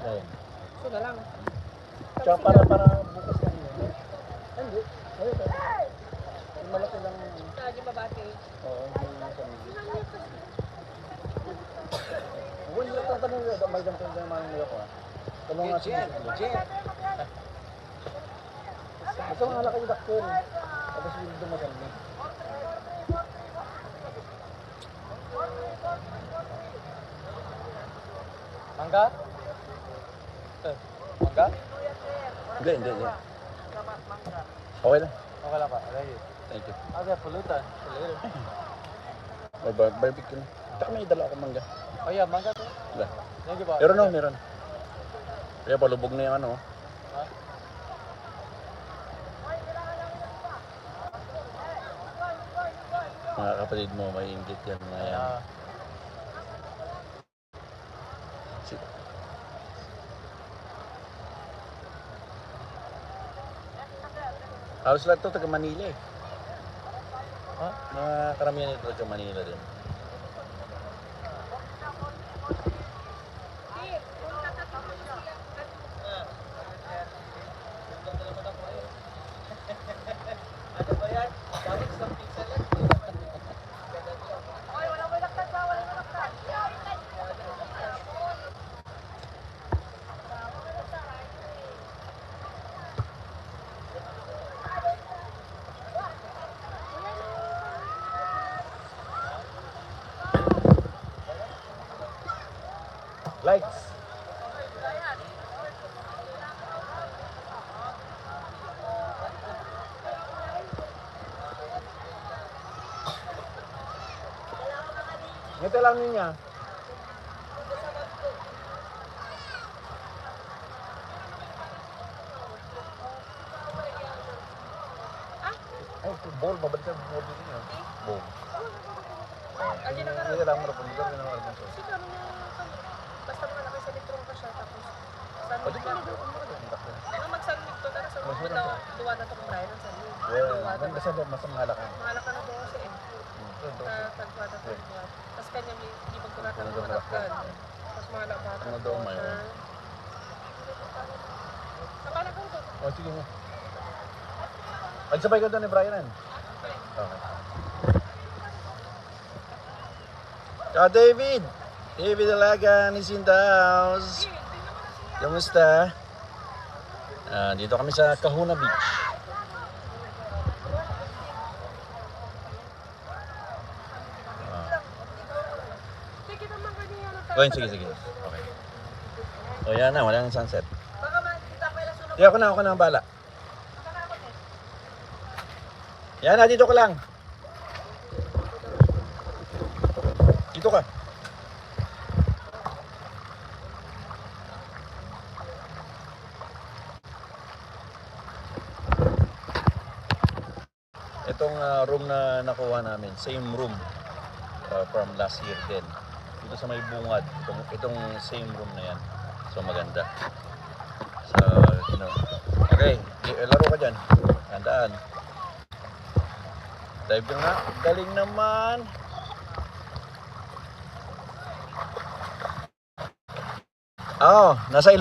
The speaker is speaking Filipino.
Ayun. So na lang. Tsaka para bukas na yun. Hindi. Ayun. Yung malaki lang. Lagi babati. Oo, yung nasa mga. Huwag nila tatanong nila. May ganito yung mga nila ko. Tanong nga siya. Basta mga laki yung dakil. Tapos yung dumadal mo. Mangga? Mangga? Hindi. Okay lang. Okay lang pa. Thank you. Okay, pulutan. Barbecue na. Tsaka may dala ako mangga. Oh yeah, mangga to. Wala. Thank you ba? Meron. Kaya palubog na yung ano. Ha? Mga kapatid mo, may inggit yan. Mga yan. Halos lahat ito taga Manila eh. Ha? Mga karamihan ito taga Manila din. Ano ba yan? Dapat isang pizza lang. Oy, walang malaktan ba? Walang malaktan. Lights! Ngiti lang niya. Ay, ball, babalik ka ball din niya. Ball. Hindi lang mo na pumunta, hindi na mo na Si kami na basta mga laki sa litrong ka siya tapos Pwede sunod ka lang. na doon. Nang magsanmig to na sa mga daw duwa na to kung tayo ng sanmig. Yeah, ang kasi mas mahal ka. Mahalak ka na doon kasi eh. Sa tagwa na tagwa. Tapos kanya hindi magkuratan ng malaktan. Tapos mahalak ba? Ano daw may Nakala ko doon. Oh, sige mo. Magsabay ka doon ni Brian. Okay. Ciao, David! David Alagan is in the house. Kamusta? Dito kami sa Kahuna Beach. Sige naman kanina. Oh, sige. Okay. O yan na, wala nang sunset. Baka makita pa ilang sunod. Di ako na ang bala. Yan na, dito ka lang. Dito ka. Itong room na nakuha namin, same room from last year din. Dito sa may bungad, itong same room na yan. So maganda. So, okay, laro ka dyan. Handaan. Dive ka nga. Galing naman. Nasa